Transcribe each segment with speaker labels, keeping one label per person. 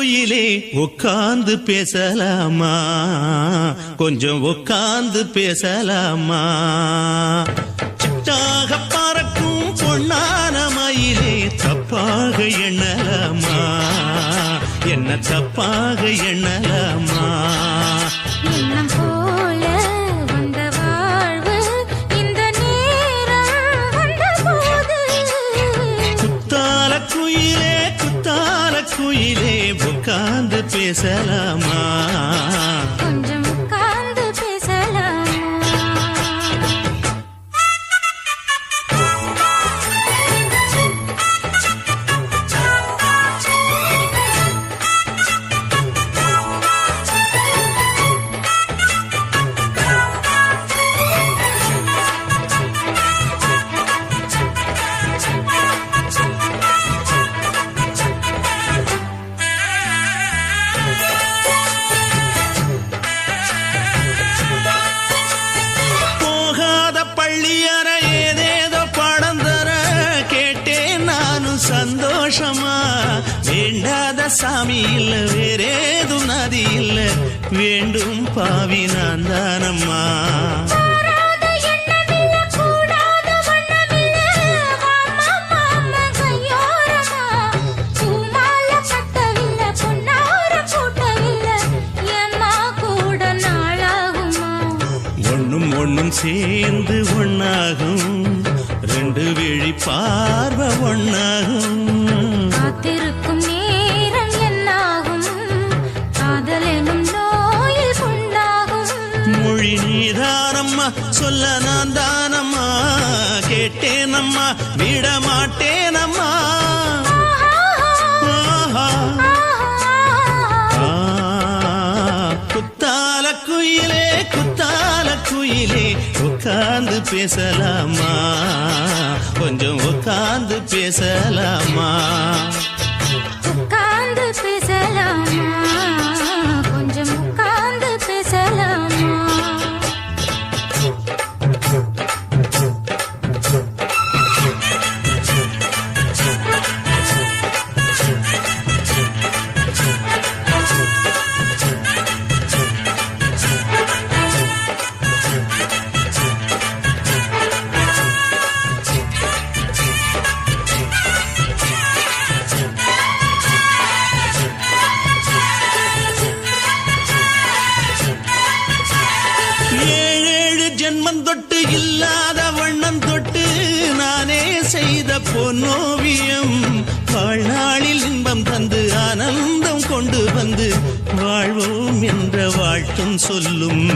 Speaker 1: குயிலே உட்கார்ந்து பேசலாமா, கொஞ்சம் உட்கார்ந்து பேசலாமா. சிட்டாக பறக்கும் பொன்னான மயிலே தப்பாக எண்ணலாமா, என்ன தப்பாக எண்ணலாமா.
Speaker 2: எண்ணம் போல வந்த வாழ்வு இந்த நேரம் வந்தபோது
Speaker 1: குத்தால குயிலே குத்தால குயிலே உட்கார்ந்து பேசலாமா,
Speaker 2: கொஞ்சம் உட்கார்ந்து பேசலாமா.
Speaker 1: பள்ளியற ஏதேதோ பாடம் தர கேட்டேன் நானும் சந்தோஷமா. வேண்டாத சாமி இல்ல வேறேதும் நதி இல்ல, வேண்டும் பாவி நான் தானம்மா. ஒன்னும் சேர்ந்து ஒன்னாகும், ரெண்டு விழி பார்வை ஒன்னாகும்.
Speaker 2: காத்திருக்கும் நேரம் என்னாகும், காதல் எனும் நோயில் புண்ணாகும்.
Speaker 1: மொழி நீதானம்மா சொல்ல நான் தானம்மா, கேட்டேனம்மா விட மாட்டேனம்மா. குத்தால குயிலே குத்தால குயிலே உட்கார்ந்து பேசலாமா, கொஞ்சம் உட்கார்ந்து பேசலாமா.
Speaker 2: உட்கார்ந்து பேசலாமா, கொஞ்சம் உட்கார்ந்து பேசலாமா.
Speaker 1: ஜென்மம் தொட்டு இல்லாத வண்ணம் தொட்டு நானே செய்த பொன்னோவியம், வாழ்நாளில் இன்பம் தந்து ஆனந்தம் கொண்டு வந்து வாழ்வோம் என்ற வாழ்த்தும் சொல்லும்.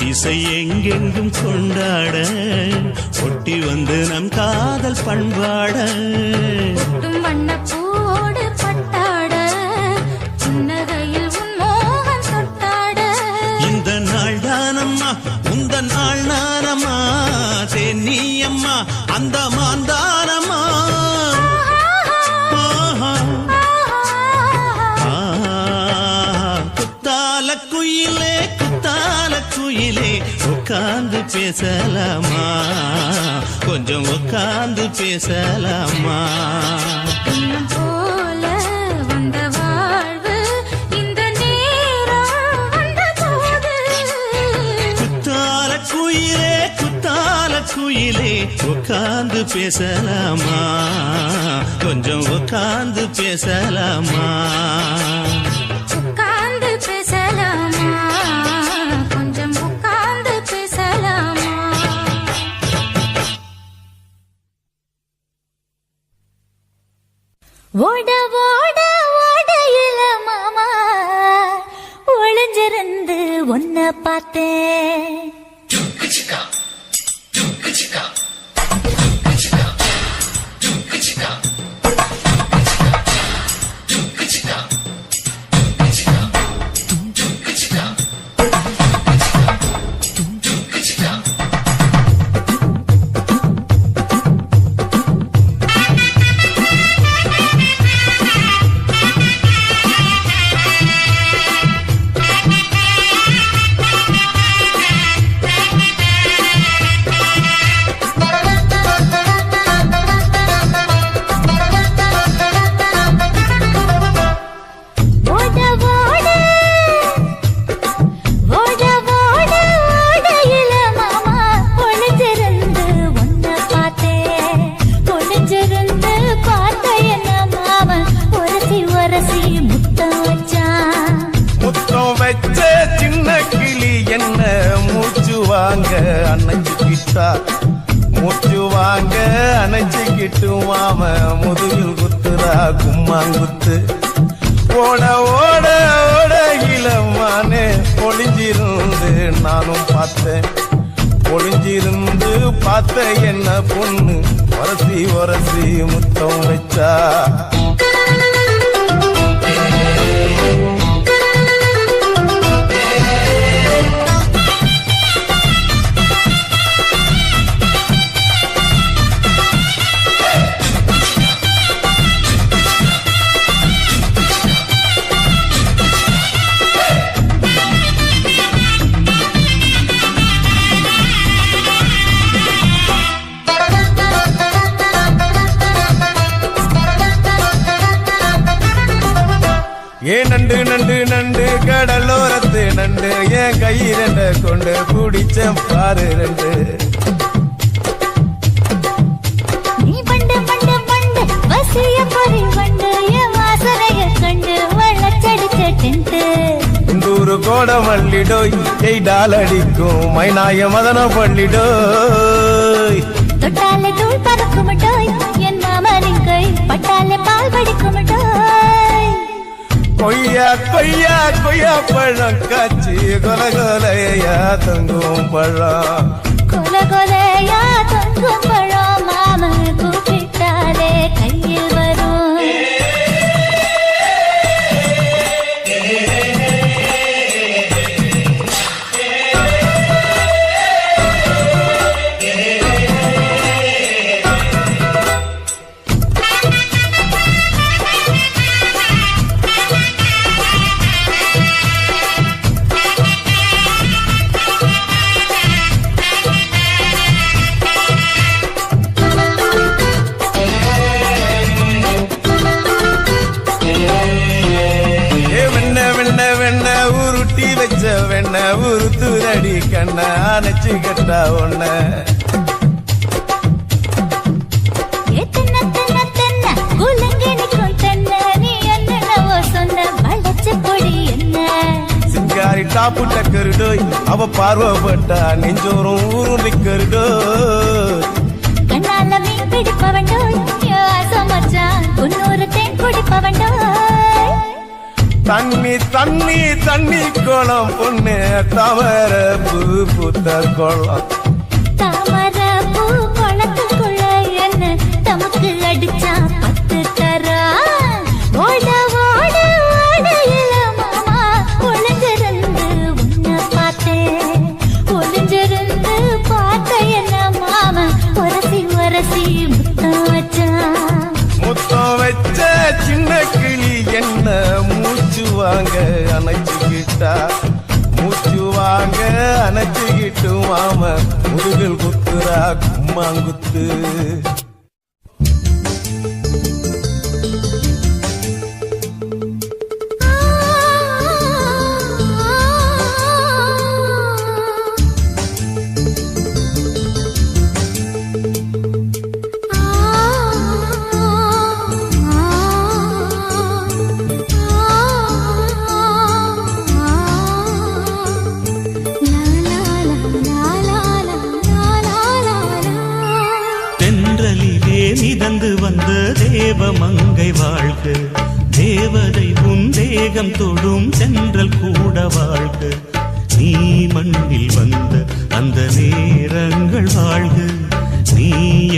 Speaker 1: திசை எங்கெங்கும் கொண்டாட ஒட்டி வந்து நம் காதல் பண்பாட,
Speaker 2: வண்ணப்பூவோடு பட்டாட புன்னகையில் உன் மோகன் தொட்டாட.
Speaker 1: இந்த நாள் தானம்மா உந்த நாள் நானம்மா, தென்னியம்மா அந்த மாந்தானம்மா. குத்தால குயிலே குத்தால குயிலே உட்கார்ந்து பேசலாமா, கொஞ்சம் உட்கார்ந்து பேசலாமா.
Speaker 2: எண்ணம் போல வந்த வாழ்வு இந்த நேரம் வந்தபோது
Speaker 1: குத்தால குயிலே குத்தால குயிலே உட்கார்ந்து பேசலாமா, கொஞ்சம் உட்கார்ந்து பேசலாமா.
Speaker 2: உட்கார்ந்து பேசலாமா, கொஞ்சம் உட்கார்ந்து பேசலாமா. ஓட ஓட ஓடையில மாமா ஒளிஞ்சிருந்து உன்னை பார்த்தேன்.
Speaker 3: வாங்க அணைச்சுக்கிட்டா மூச்சு வாங்க அணைச்சுக்கிட்டு மாம முதுகில் குத்துறா கும்மாங்குத்து ஓட ஓட ஓட இளமானே ஒளிஞ்சிருந்து நானும் பார்த்தேன் ஒளிஞ்சிருந்து பார்த்த என்ன பொண்ணு உரசி உரசி முத்தம் வச்சா ஏ நண்டு நண்டு நண்டு கடலோரத்து நண்டு என் கையிரண்ட கொண்டு குடிச்ச பாரு ரெண்டு
Speaker 2: நீ பண்டு பண்டு பண்டு வசிய பொறி வண்டு என் வாசனைய கண்டு வள்ளச்சடிச்ச டென்ட்டு
Speaker 3: குண்டூரு கோட மல்லிடோய் எய்டால் அடிக்கும் மைனாய மதன பள்ளிடோய்
Speaker 2: தொட்டாலே தூள் பறக்குமட்டோய் என் மாமனின் கை பட்டாலே பால் படிக்குமட்டோய்
Speaker 3: கொய்யா கொய்யா கொய்யா பழம் காய்ச்சி கொல கொலையா தங்கும் பழம்
Speaker 2: கொல கொலையா தொங்கும் பழம் மாம கூப்பிட்டாலே கையில் வரும்
Speaker 3: உருட்டி வச்ச வெண்ண உருத்துரடி கண்ண அணைச்சு கட்டா ஒன்ன சிங்காரி டாப்பு டக்கருடோய் அவ பார்வப்பட்டா நெஞ்சோறும் ஊரும் கருடோய்
Speaker 2: கண்ணால மீன் பிடிப்பவண்டோய் சமச்சான் குன்னூறு தேன் குடிப்பவண்டோய்
Speaker 3: தண்ணி தண்ணி தண்ணி கோலம் பொண்ணு தாமர பூ பூத்த கோலம்
Speaker 2: தாமர பூ குளத்துக்குள்ள என்ன தமக்கு அடிச்சா 10 தரா ஓட ஓட ஓட இள மாமா ஒளிஞ்சிருந்து உன்னை பார்த்தேன் ஒளிஞ்சிருந்து பார்த்த என்ன மாமா உரசி உரசி முத்தம் வச்சான்
Speaker 3: முத்தம் வச்ச சின்ன கிளி என்ன மூச்சு வாங்க அணைச்சுக்கிட்டா மூச்சு வாங்க அணைச்சுக்கிட்டு மாம முதுகில் குத்துறா கும்மாங்குத்து
Speaker 1: மிதந்து வந்த தேவமங்கை வாழ்க தேவதை உன் தேகம் தொடும் சென்றல் கூட வாழ்க நீ மண்ணில் வந்த அந்த நேரங்கள் வாழ்க நீ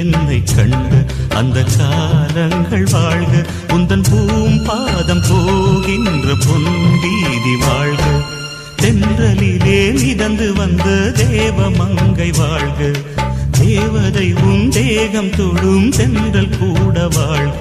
Speaker 1: என்னை கண்ட அந்த காலங்கள் வாழ்க உந்தன் பூம்பாதம் போகின்ற பொன்வீதி வாழ்க தென்றலிலே மிதந்து வந்த தேவமங்கை வாழ்க தேவதை உன் தேகம் தொடும் சென்றல் கூட வாழ்க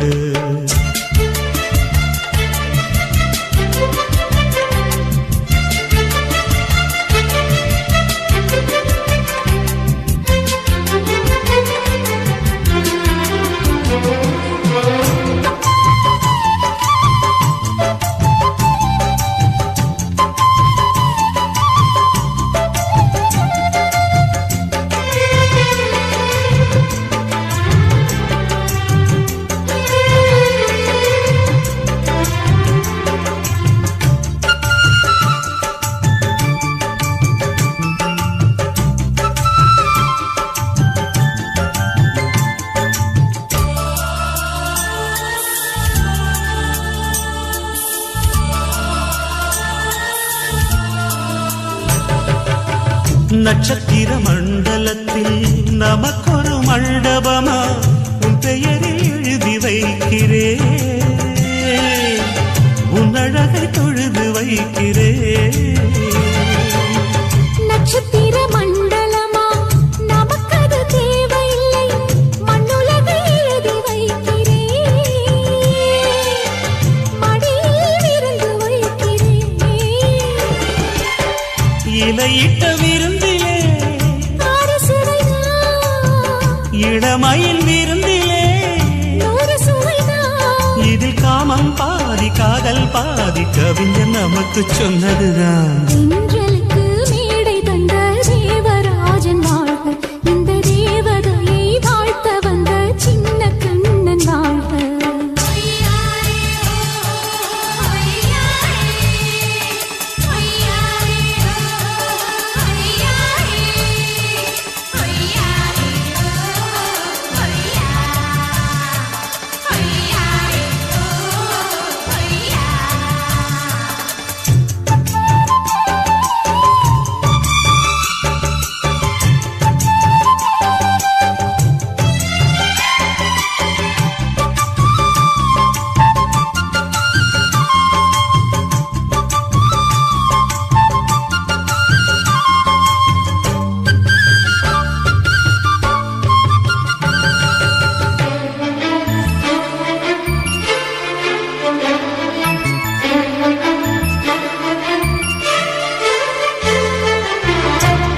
Speaker 1: நட்சத்திர மண்டலத்தில் நமக்கொரு மண்டபமா உன் பெயரில் எழுதி வைக்கிறேன், உன் அழகை தொழுது வைக்கிறேன்.
Speaker 2: நட்சத்திர மண்டலமா நமக்கது தேவையில்லை, மண்ணுலகை எழுதி வைக்கிறேன், மடியில் விருந்து வைக்கிறேன்.
Speaker 1: இலையிட்ட விருந்திலே
Speaker 2: ஆறு சுவைதான்,
Speaker 1: இளமையின் விருந்திலே
Speaker 2: நூறு சுவைதான்.
Speaker 1: இதில் காமம் பாதி காதல் பாதி கவிஞர் நமக்கு சொன்னதுதான்.
Speaker 2: தென்றலுக்கு மேடை தந்த தேவராஜன் வாழ்க, இந்த தேவதையை வாழ்த்த வந்த சின்ன கண்ணன் வாழ்க.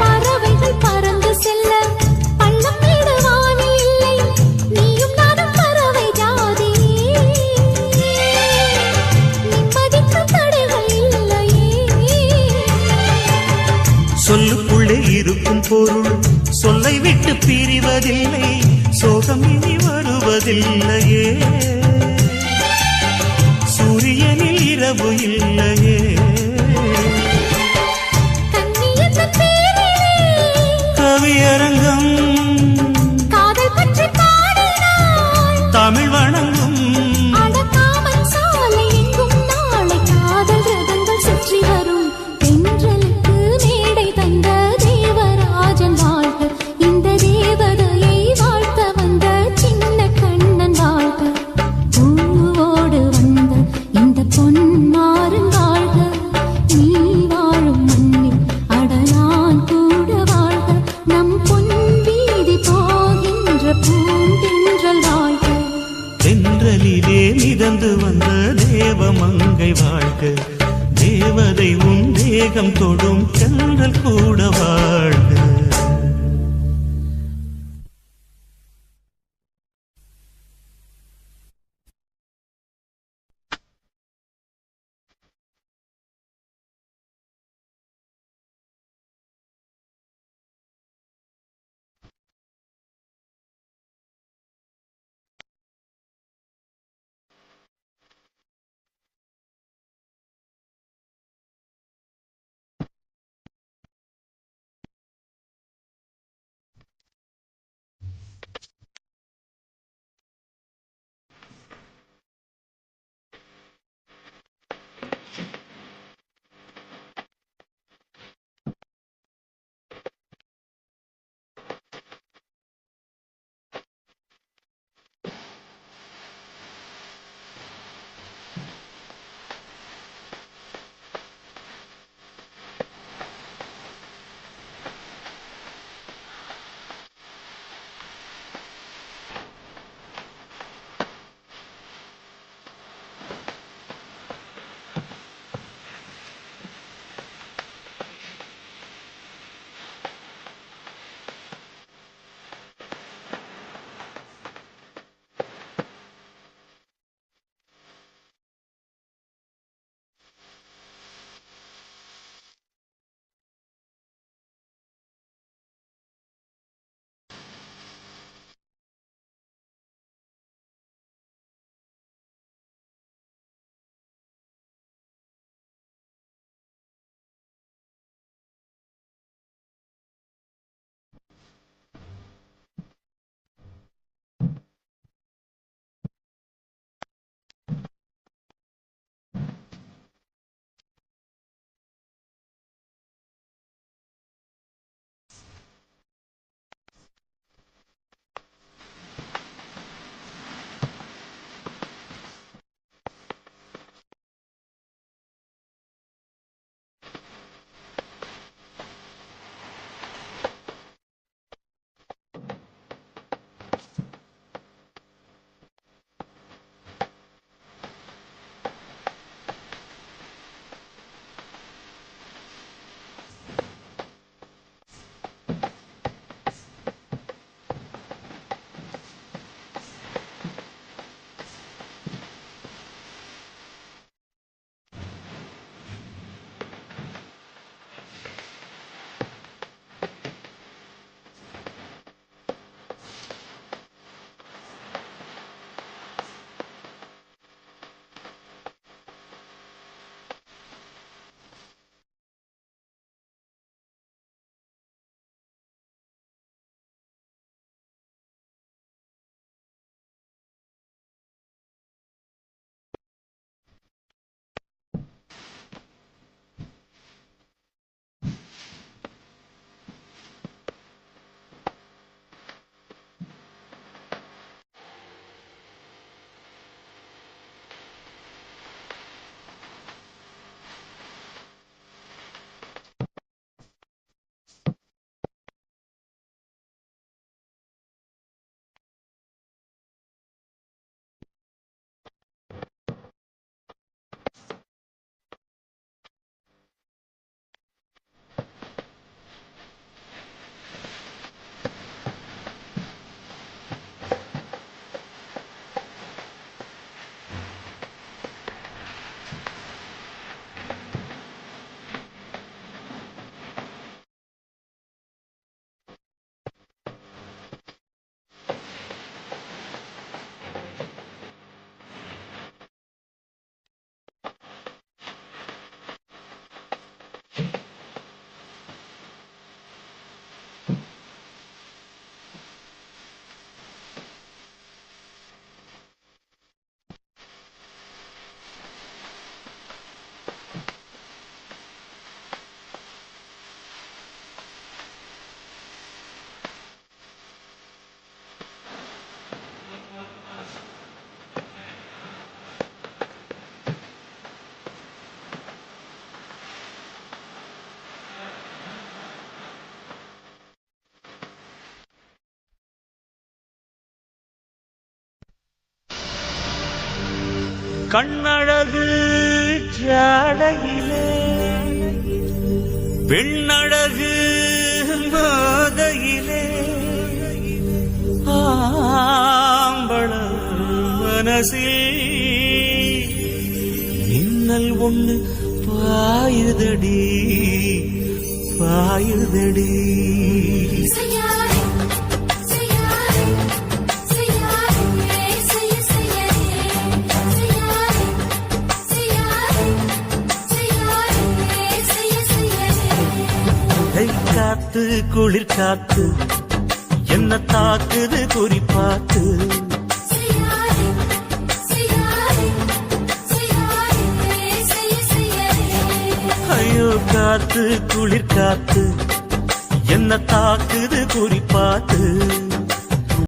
Speaker 2: பறவைகள் பறந்து செல்ல பள்ளம் வீடு வானில் இல்லை, நீயும் நானும் பறவை ஜாதி, நிம்மதிக்கு தடைகள் இல்லையே.
Speaker 1: சொல்லுக்குள்ளே இருக்கும் பொருள் சொல்லை விட்டு பிரிவதில்லை, சோகம் இனி வருவதில்லையே. சூரியனில் இரவு இல்லையே.
Speaker 2: கண்ணியத்தின் பேரிலே
Speaker 1: கவியரங்கம்
Speaker 2: காதல் பற்றி பாடினாள்,
Speaker 1: தமிழ் வணங்கும்
Speaker 2: அடக்காமல் சாலை எங்கும் நாளை காதல் ரதங்கள் சுற்றி வரும். தென்றலுக்கு மேடை தந்த தேவராஜன் வாழ்க, இந்த தேவதையை வாழ்த்த வந்த சின்ன கண்ணன் வாழ்க. பூவோடு வந்த இந்த பொன்மாறன் வாழ்க, நீ வாழும் மண்ணில் அடலான் கூட வாழ்க, நம் பொன் வீதி போகின்ற பூந்தென்றல் வாழ்க.
Speaker 1: தென்றலிலே மிதந்து வந்த தேவமங்கை வாழ்க, தேவதை உன் தேகம் தொடும் தென்றல் கூட வாழ்க. கண்ணழகு ஜாடையிலே பெண்ணழகு போதையிலே ஆம்பள மனசில் மின்னல் ஒண்ணு பாயுதடி பாயுதடி காத்து குளிர் காத்து என்ன தாக்குது குறிப்பாத்து ஐயோ காத்து குளிர் காத்து என்ன தாக்குது குறிப்பாத்து